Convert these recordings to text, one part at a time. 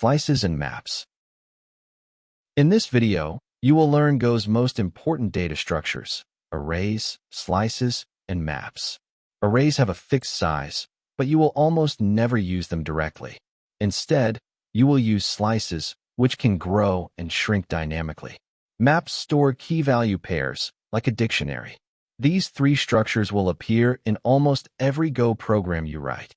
Slices and maps. In this video, you will learn Go's most important data structures: arrays, slices, and maps. Arrays have a fixed size, but you will almost never use them directly. Instead, you will use slices, which can grow and shrink dynamically. Maps store key-value pairs, like a dictionary. These three structures will appear in almost every Go program you write.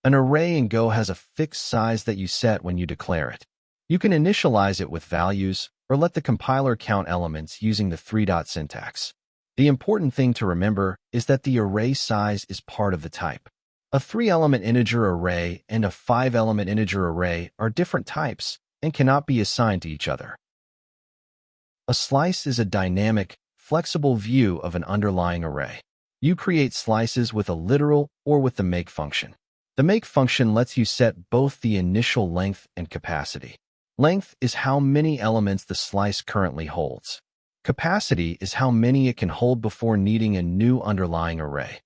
An array in Go has a fixed size that you set when you declare it. You can initialize it with values or let the compiler count elements using the three-dot syntax. The important thing to remember is that the array size is part of the type. A 3-element integer array and a 5-element integer array are different types and cannot be assigned to each other. A slice is a dynamic, flexible view of an underlying array. You create slices with a literal or with the make function. The make function lets you set both the initial length and capacity. Length is how many elements the slice currently holds. Capacity is how many it can hold before needing a new underlying array.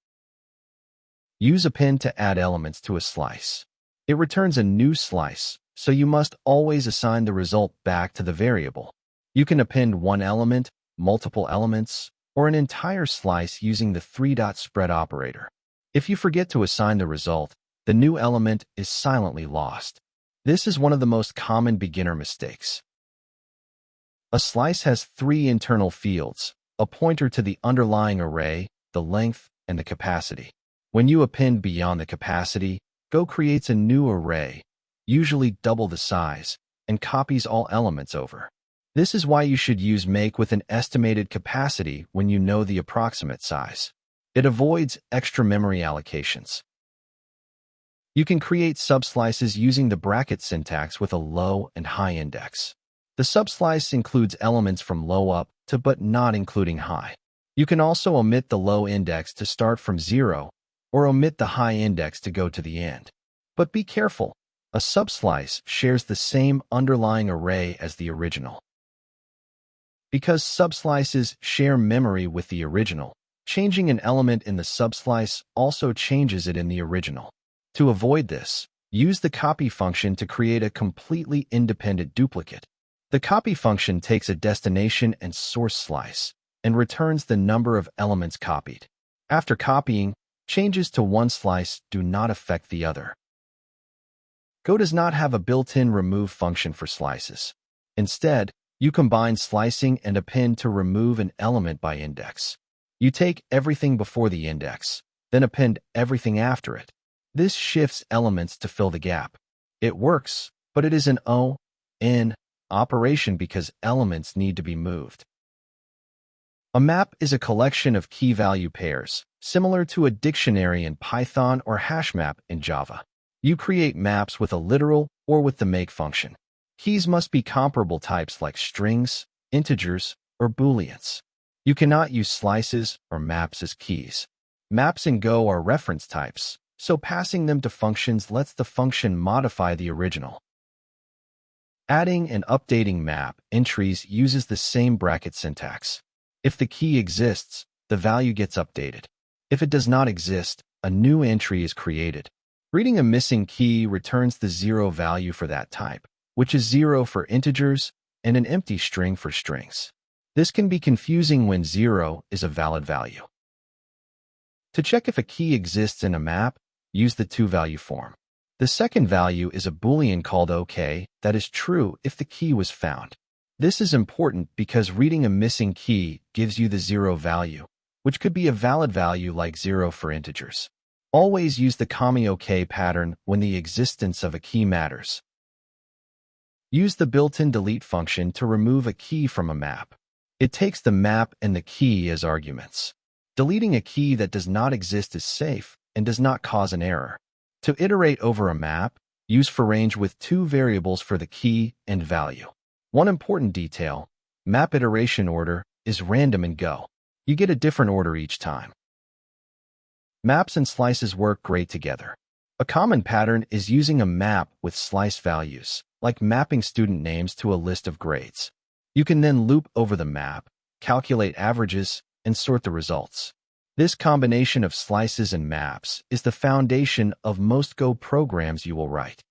Use append to add elements to a slice. It returns a new slice, so you must always assign the result back to the variable. You can append one element, multiple elements, or an entire slice using the three-dot spread operator. If you forget to assign the result, the new element is silently lost. This is one of the most common beginner mistakes. A slice has 3 internal fields, a pointer to the underlying array, the length, and the capacity. When you append beyond the capacity, Go creates a new array, usually double the size, and copies all elements over. This is why you should use make with an estimated capacity when you know the approximate size. It avoids extra memory allocations. You can create subslices using the bracket syntax with a low and high index. The subslice includes elements from low up to but not including high. You can also omit the low index to start from 0, or omit the high index to go to the end. But be careful, a subslice shares the same underlying array as the original. Because subslices share memory with the original, changing an element in the subslice also changes it in the original. To avoid this, use the copy function to create a completely independent duplicate. The copy function takes a destination and source slice and returns the number of elements copied. After copying, changes to one slice do not affect the other. Go does not have a built-in remove function for slices. Instead, you combine slicing and append to remove an element by index. You take everything before the index, then append everything after it. This shifts elements to fill the gap. It works, but it is an O-N operation because elements need to be moved. A map is a collection of key-value pairs, similar to a dictionary in Python or hashmap in Java. You create maps with a literal or with the make function. Keys must be comparable types like strings, integers, or booleans. You cannot use slices or maps as keys. Maps in Go are reference types, so passing them to functions lets the function modify the original. Adding and updating map entries uses the same bracket syntax. If the key exists, the value gets updated. If it does not exist, a new entry is created. Reading a missing key returns the 0 value for that type, which is 0 for integers and an empty string for strings. This can be confusing when 0 is a valid value. To check if a key exists in a map, use the to-value form. The second value is a boolean called OK that is true if the key was found. This is important because reading a missing key gives you the 0 value, which could be a valid value like 0 for integers. Always use the OK pattern when the existence of a key matters. Use the built-in delete function to remove a key from a map. It takes the map and the key as arguments. Deleting a key that does not exist is safe and does not cause an error. To iterate over a map, use forRange with 2 variables for the key and value. One important detail, map iteration order is random in Go. You get a different order each time. Maps and slices work great together. A common pattern is using a map with slice values, like mapping student names to a list of grades. You can then loop over the map, calculate averages, and sort the results. This combination of slices and maps is the foundation of most Go programs you will write.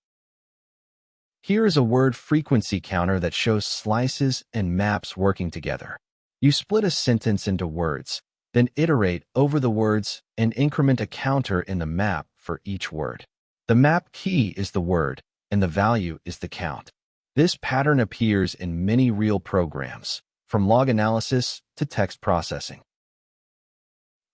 Here is a word frequency counter that shows slices and maps working together. You split a sentence into words, then iterate over the words and increment a counter in the map for each word. The map key is the word, and the value is the count. This pattern appears in many real programs, from log analysis to text processing.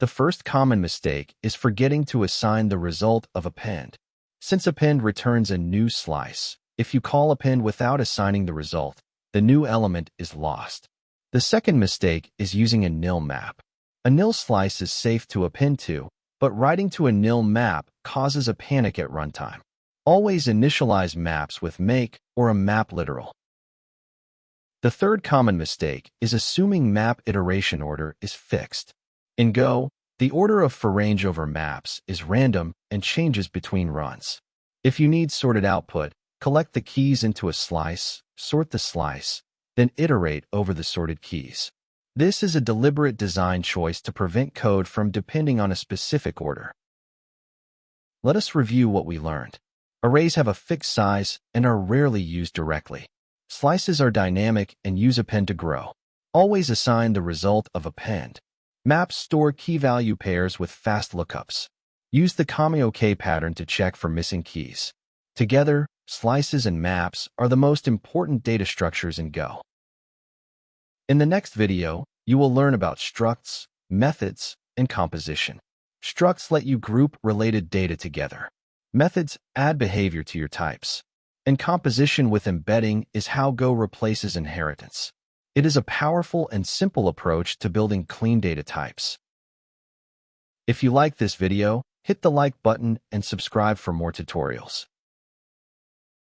The first common mistake is forgetting to assign the result of append. Since append returns a new slice, if you call append without assigning the result, the new element is lost. The second mistake is using a nil map. A nil slice is safe to append to, but writing to a nil map causes a panic at runtime. Always initialize maps with make or a map literal. The third common mistake is assuming map iteration order is fixed. In Go, the order of for range over maps is random and changes between runs. If you need sorted output, collect the keys into a slice, sort the slice, then iterate over the sorted keys. This is a deliberate design choice to prevent code from depending on a specific order. Let us review what we learned. Arrays have a fixed size and are rarely used directly. Slices are dynamic and use append to grow. Always assign the result of append. Maps store key-value pairs with fast lookups. Use the kame-ok pattern to check for missing keys. Together, slices and maps are the most important data structures in Go. In the next video, you will learn about structs, methods, and composition. Structs let you group related data together. Methods add behavior to your types. And composition with embedding is how Go replaces inheritance. It is a powerful and simple approach to building clean data types. If you like this video, hit the like button and subscribe for more tutorials.